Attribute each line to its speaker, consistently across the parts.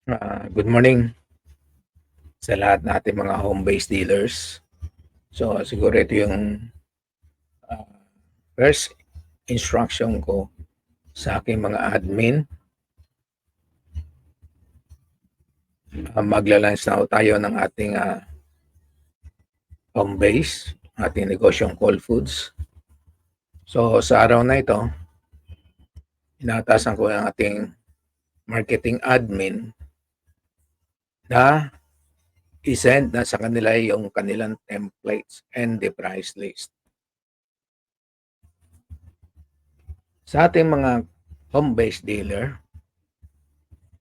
Speaker 1: Good morning sa lahat nating mga home-based dealers. So, siguro ito yung ah, first instruction ko sa aking mga admin. Magla-launch na tayo ng ating home base, ating negosyong Call Foods. So, sa araw na ito, inatasan ko ang ating marketing admin na i-send na sa kanila yung kanilang templates and the price list. Sa ating mga home-based dealer,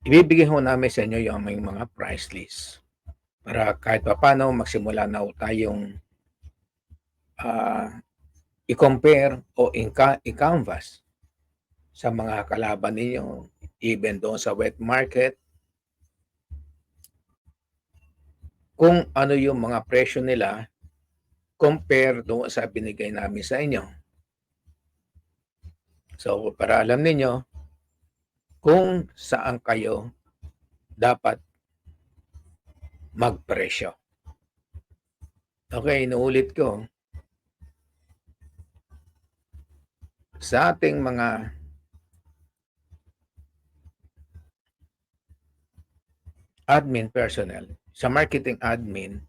Speaker 1: ibibigay ho namin sa inyo yung aming mga price list para kahit papaano magsimula na ho tayong i-compare o i-canvas sa mga kalaban ninyo, even doon sa wet market, kung ano yung mga presyo nila compare doon sa binigay namin sa inyo. So, para alam ninyo kung saan kayo dapat magpresyo. Okay, inuulit ko. Sa ating mga admin personnel, sa marketing admin,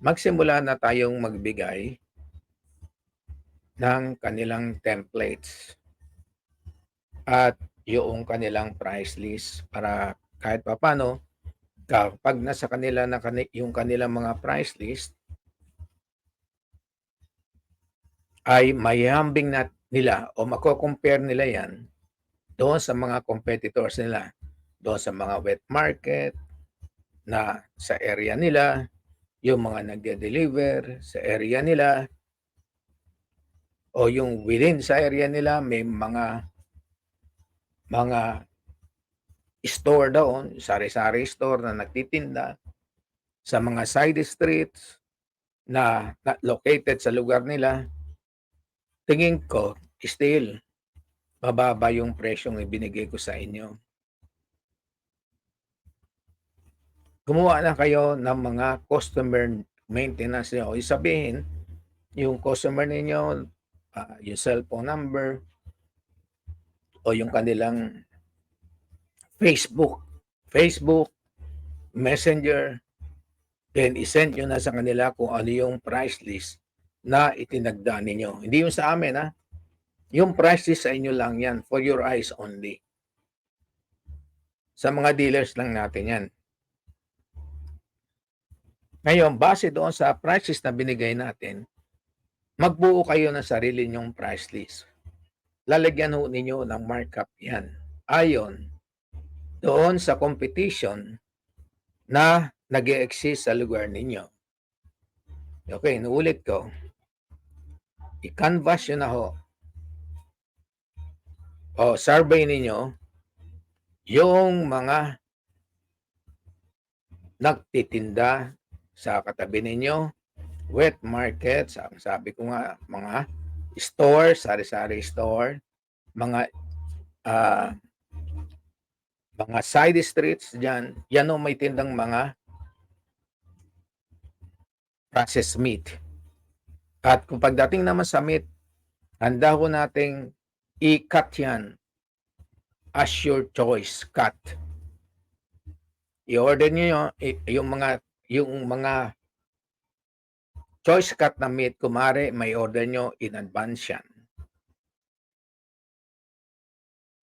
Speaker 1: magsimula na tayong magbigay ng kanilang templates at yung kanilang price list para kahit papaano kapag nasa kanila na yung kanilang mga price list ay mayambing na nila o mako-compare nila yan doon sa mga competitors nila, doon sa mga wet market na sa area nila, yung mga nagde-deliver sa area nila, o yung within sa area nila may mga store doon, sari-sari store na nagtitinda sa mga side streets na located sa lugar nila. Tingin ko still mababa yung presyong ibinigay ko sa inyo. Gumawa na kayo ng mga customer maintenance niyo. O sabihin, yung customer ninyo, yung cellphone number o yung kanilang Facebook, Messenger, then i-send nyo na sa kanila kung ano yung price list na itinagda ninyo. Hindi yung sa amin, ha? Yung price list sa inyo lang yan, for your eyes only. Sa mga dealers lang natin yan. Ngayon, base doon sa price list na binigay natin, magbuo kayo ng sarili nyong price list. Lalagyan ho ninyo ng markup yan. Ayon doon sa competition na nag-e-exist sa lugar ninyo. Okay, inuulit ko. I-canvas yun na ho. O survey ninyo yung mga nagtitinda sa katabi ninyo, wet market, sabi ko nga, mga store, sari-sari store, mga mga side streets dyan, yan o may tindang mga processed meat. At kung pagdating naman sa meat, handa ko nating i-cut yan as your choice cut. I-order niyo yung mga choice cut na meat, kumare may order nyo in advance yan.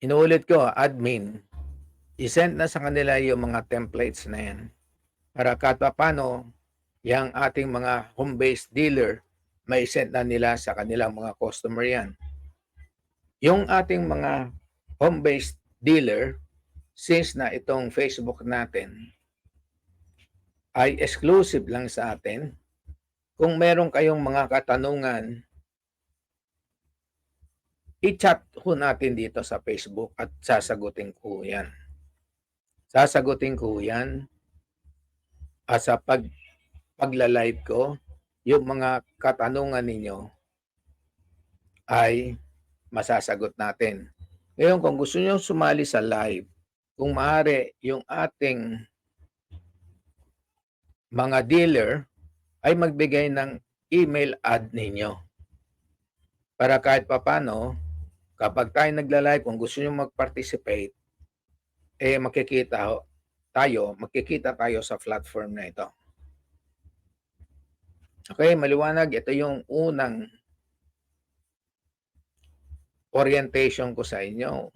Speaker 1: Inuulit ko, admin, i-send na sa kanila yung mga templates na yan para kahit paano yung ating mga home-based dealer may send na nila sa kanilang mga customer yan. Yung ating mga home-based dealer, since na itong Facebook natin ay exclusive lang sa atin, kung meron kayong mga katanungan, i-chat ho natin dito sa Facebook at sasagutin ko yan. Sasagutin ko yan at sa pagla-live ko, yung mga katanungan ninyo ay masasagot natin. Ngayon, kung gusto nyo sumali sa live, kung maaari yung ating mga dealer ay magbigay ng email ad ninyo. Para kahit papaano, kapag tayo nagla-live, kung gusto niyo mag-participate, makikita tayo sa platform na ito. Okay, maliwanag. Ito yung unang orientation ko sa inyo.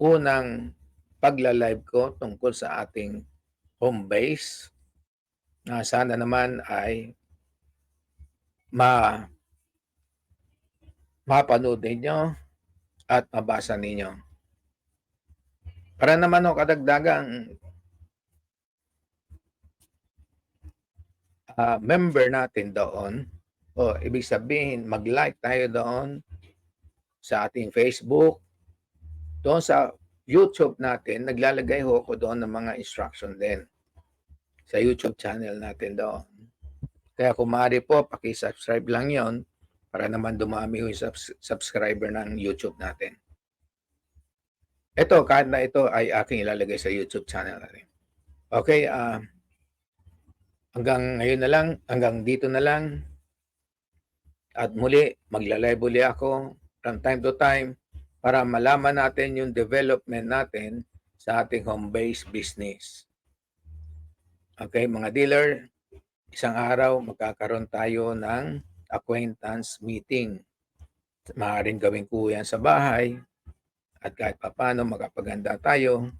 Speaker 1: Unang pagla-live ko tungkol sa ating home base na sana naman ay mapanood ninyo at mabasa ninyo. Para naman kadagdagang member natin doon, o ibig sabihin mag-like tayo doon sa ating Facebook, doon sa YouTube natin, naglalagay ho ako doon ng mga instruction din sa YouTube channel natin doon. Kaya kung maaari po, paki-subscribe lang yon para naman dumami yung subscriber ng YouTube natin. Ito, kahit na ito ay aking ilalagay sa YouTube channel natin. Okay, hanggang ngayon na lang, hanggang dito na lang. At muli, magla-live uli ako from time to time para malaman natin yung development natin sa ating home-based business. Okay, mga dealer, isang araw magkakaroon tayo ng acquaintance meeting. Maaaring gawin ko yan sa bahay at kahit papano makapaganda tayo,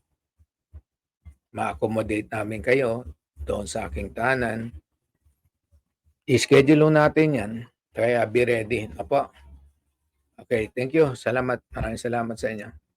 Speaker 1: ma-accommodate namin kayo doon sa aking tahanan. I-schedule natin yan, kaya be ready. Apo. Okay, thank you. Salamat. Maraming salamat sa inyo.